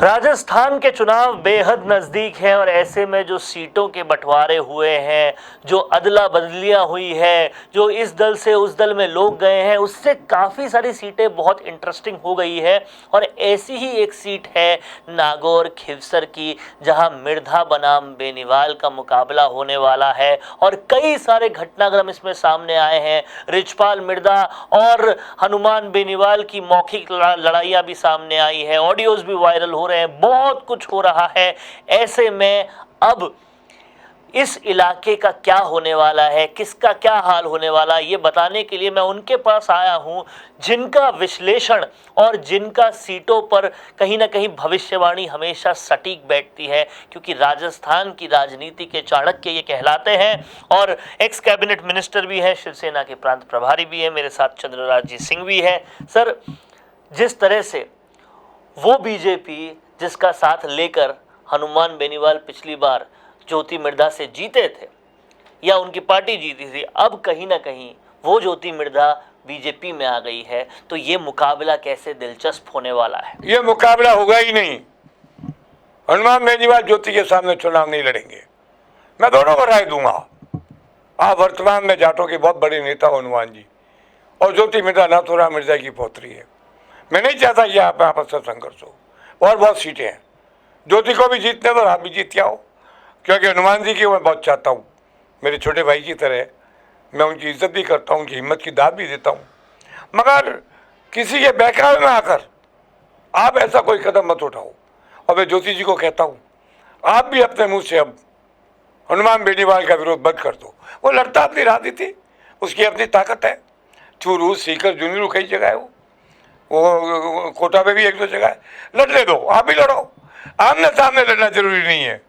राजस्थान के चुनाव बेहद नज़दीक हैं और ऐसे में जो सीटों के बंटवारे हुए हैं, जो अदला बदलियां हुई है, जो इस दल से उस दल में लोग गए हैं, उससे काफ़ी सारी सीटें बहुत इंटरेस्टिंग हो गई है। और ऐसी ही एक सीट है नागौर खिवसर की, जहां मिर्धा बनाम बेनीवाल का मुकाबला होने वाला है और कई सारे घटनाक्रम इसमें सामने आए हैं। रिचपाल मिर्धा और हनुमान बेनीवाल की मौखिक लड़ाइयाँ भी सामने आई है, ऑडियोज़ भी वायरल हो रहे हैं, बहुत कुछ हो रहा है। ऐसे में अब इस इलाके का क्या होने वाला है, किसका क्या हाल होने वाला है, ये बताने के लिए मैं उनके पास आया हूं जिनका विश्लेषण और जिनका सीटों पर कहीं ना कहीं भविष्यवाणी हमेशा सटीक बैठती है, क्योंकि राजस्थान की राजनीति के चाणक्य ये कहलाते हैं और एक्स कैबिनेट मिनिस्टर भी हैं, शिवसेना के प्रांत प्रभारी भी हैं। मेरे साथ चंद्रराज जी सिंह भी है। सर, जिस तरह से वो बीजेपी जिसका साथ लेकर हनुमान बेनीवाल पिछली बार ज्योति मिर्धा से जीते थे या उनकी पार्टी जीती थी, अब कहीं ना कहीं वो ज्योति मिर्धा बीजेपी में आ गई है, तो ये मुकाबला कैसे दिलचस्प होने वाला है? ये मुकाबला होगा ही नहीं। हनुमान बेनीवाल ज्योति के सामने चुनाव नहीं लड़ेंगे। मैं दोनों को राय दूंगा। आप वर्तमान में जाटों के बहुत बड़े नेता हो हनुमान जी, और ज्योति मिर्धा नाथुराम मिर्जा की पौत्री है। मैं नहीं चाहता कि आप आपस में संघर्ष हो, और बहुत सीटें हैं। ज्योति को भी जीतने दो, आप भी जीत के आओ, क्योंकि हनुमान जी की मैं बहुत चाहता हूँ, मेरे छोटे भाई की तरह। मैं उनकी इज्जत भी करता हूँ, उनकी हिम्मत की दाद भी देता हूँ, मगर किसी के बहकावे में आकर आप ऐसा कोई कदम मत उठाओ। और मैं ज्योति जी को कहता हूँ, आप भी अपने मुंह से अब हनुमान बेनीवाल का विरोध बंद कर दो। वो लड़ता अपनी राजनीति, उसकी अपनी ताकत है। चूरू, सीकर, जुनीरू कई जगह है, वो कोटा में भी एक दो जगह है। लड़ने दो, आप भी लड़ो। आमने सामने लड़ना जरूरी नहीं है,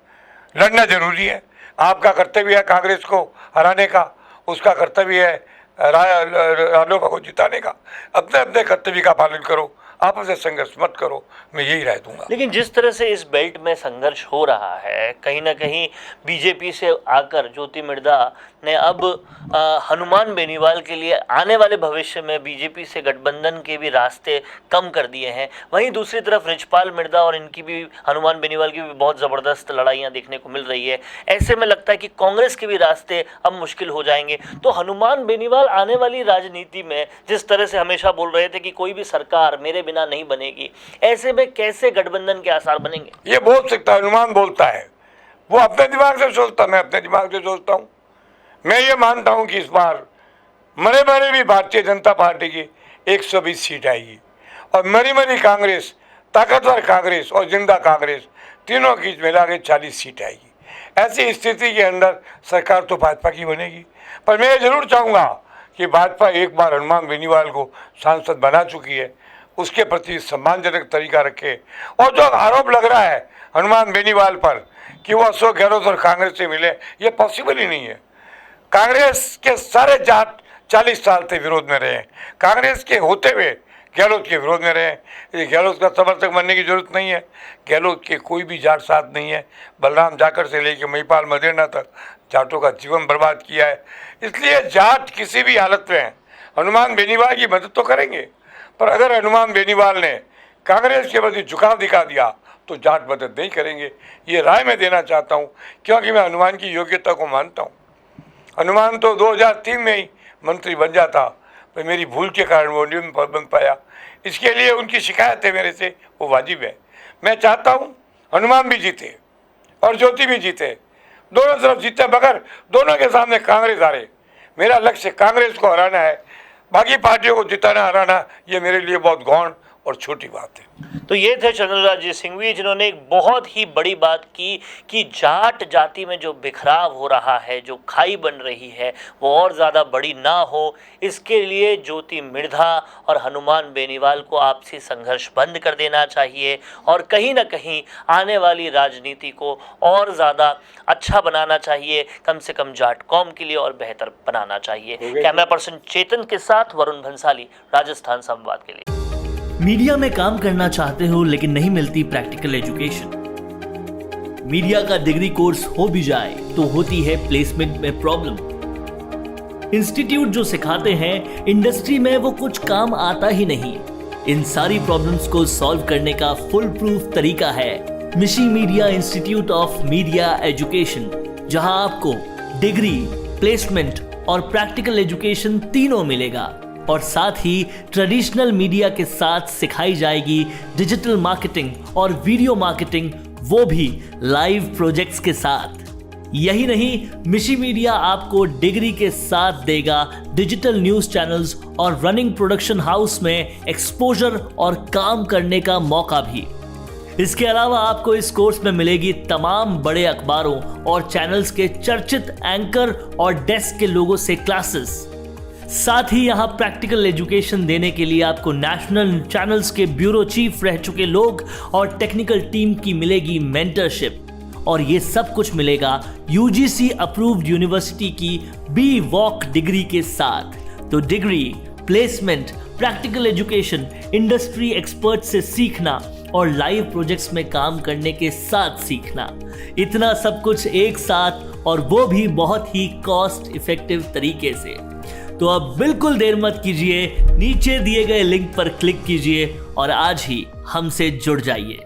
लड़ना जरूरी है। आपका कर्तव्य है कांग्रेस को हराने का, उसका कर्तव्य है रालोपा को जिताने का। अपने अपने कर्तव्य का पालन करो, आपस में संघर्ष मत करो, मैं यही राय दूंगा। लेकिन जिस तरह से इस बेल्ट में संघर्ष हो रहा है, कहीं ना कहीं बीजेपी से आकर ज्योति मिर्धा ने अब हनुमान बेनीवाल के लिए आने वाले भविष्य में बीजेपी से गठबंधन के भी रास्ते कम कर दिए हैं। वहीं दूसरी तरफ रिचपाल मिर्धा और इनकी भी, हनुमान बेनीवाल की भी बहुत ज़बरदस्त लड़ाइयाँ देखने को मिल रही है। ऐसे में लगता है कि कांग्रेस के भी रास्ते अब मुश्किल हो जाएंगे। तो हनुमान बेनीवाल आने वाली राजनीति में जिस तरह से हमेशा बोल रहे थे कि कोई भी सरकार मेरे बिना नहीं बनेगी, ऐसे में कैसे गठबंधन के आसार बनेंगे? ये बोल सकता है, हनुमान बोलता है, वो अपने दिमाग से सोचता, मैं अपने दिमाग से सोचता हूँ। मैं ये मानता हूँ कि इस बार मरे मरे भी भारतीय जनता पार्टी की 120 सीट आएगी, और मरी मरी कांग्रेस, ताकतवर कांग्रेस और जिंदा कांग्रेस तीनों की मिला के 40 सीट आएगी। ऐसी स्थिति के अंदर सरकार तो भाजपा की बनेगी। पर मैं ये जरूर चाहूँगा कि भाजपा एक बार हनुमान बेनीवाल को सांसद बना चुकी है, उसके प्रति सम्मानजनक तरीका रखे। और जो आरोप लग रहा है हनुमान बेनीवाल पर कि वो अशोक गहलोत और कांग्रेस से मिले, ये पॉसिबल ही नहीं है। कांग्रेस के सारे जाट 40 साल से विरोध में रहे हैं, कांग्रेस के होते हुए गहलोत के विरोध में रहे हैं। ये गहलोत का समर्थक बनने की जरूरत नहीं है। गहलोत के कोई भी जाट साथ नहीं है। बलराम जाकर से लेकर महिपाल मदेरना तक जाटों का जीवन बर्बाद किया है। इसलिए जाट किसी भी हालत में हनुमान बेनीवाल की मदद तो करेंगे, पर अगर हनुमान बेनीवाल ने कांग्रेस के प्रति झुकाव दिखा दिया तो जाट मदद नहीं करेंगे। ये राय मैं देना चाहता हूँ, क्योंकि मैं हनुमान की योग्यता को मानता हूँ। हनुमान तो 2003 में ही मंत्री बन जाता, पर मेरी भूल के कारण वो नहीं बन पाया। इसके लिए उनकी शिकायत है मेरे से, वो वाजिब है। मैं चाहता हूँ हनुमान भी जीते और ज्योति भी जीते, दोनों तरफ जीते, मगर दोनों के सामने कांग्रेस हारे। मेरा लक्ष्य कांग्रेस को हराना है, बाकी पार्टियों को जिताना हराना ये मेरे लिए बहुत गौण और छोटी बात है। तो ये थे चंद्रराज जी सिंघवी, जिन्होंने एक बहुत ही बड़ी बात की कि जाट जाति में जो बिखराव हो रहा है, जो खाई बन रही है, वो और ज़्यादा बड़ी ना हो। इसके लिए ज्योति मिर्धा और हनुमान बेनीवाल को आपसी संघर्ष बंद कर देना चाहिए और कहीं ना कहीं आने वाली राजनीति को और ज़्यादा अच्छा बनाना चाहिए, कम से कम जाट कौम के लिए और बेहतर बनाना चाहिए। कैमरा पर्सन चेतन के साथ वरुण भंसाली, राजस्थान संवाद के लिए। मीडिया में काम करना चाहते हो लेकिन नहीं मिलती प्रैक्टिकल एजुकेशन? मीडिया का डिग्री कोर्स हो भी जाए तो होती है प्लेसमेंट में प्रॉब्लम। इंस्टीट्यूट जो सिखाते हैं इंडस्ट्री में वो कुछ काम आता ही नहीं। इन सारी प्रॉब्लम्स को सॉल्व करने का फुल प्रूफ तरीका है मिशी media institute of media education, जहां आपको डिग्री, प्लेसमेंट और प्रैक्टिकल एजुकेशन तीनों मिलेगा और साथ ही ट्रेडिशनल मीडिया के साथ सिखाई जाएगी डिजिटल मार्केटिंग और वीडियो मार्केटिंग, वो भी लाइव प्रोजेक्ट्स के साथ। यही नहीं, मिशी मीडिया आपको डिग्री के साथ देगा डिजिटल न्यूज चैनल्स और रनिंग प्रोडक्शन हाउस में एक्सपोजर और काम करने का मौका भी। इसके अलावा आपको इस कोर्स में मिलेगी तमाम बड़े अखबारों और चैनल्स के चर्चित एंकर और डेस्क के लोगों से क्लासेस। साथ ही यहाँ प्रैक्टिकल एजुकेशन देने के लिए आपको नेशनल चैनल्स के ब्यूरो चीफ रह चुके लोग और टेक्निकल टीम की मिलेगी मेंटरशिप, और ये सब कुछ मिलेगा यूजीसी अप्रूव्ड यूनिवर्सिटी की बी वॉक डिग्री के साथ। तो degree, placement, practical education, industry expert से सीखना और लाइव प्रोजेक्ट्स में काम करने के साथ सीखना, इतना सब कुछ एक साथ, और वो भी बहुत ही कॉस्ट इफेक्टिव तरीके से। तो अब बिल्कुल देर मत कीजिए, नीचे दिए गए लिंक पर क्लिक कीजिए और आज ही हमसे जुड़ जाइए।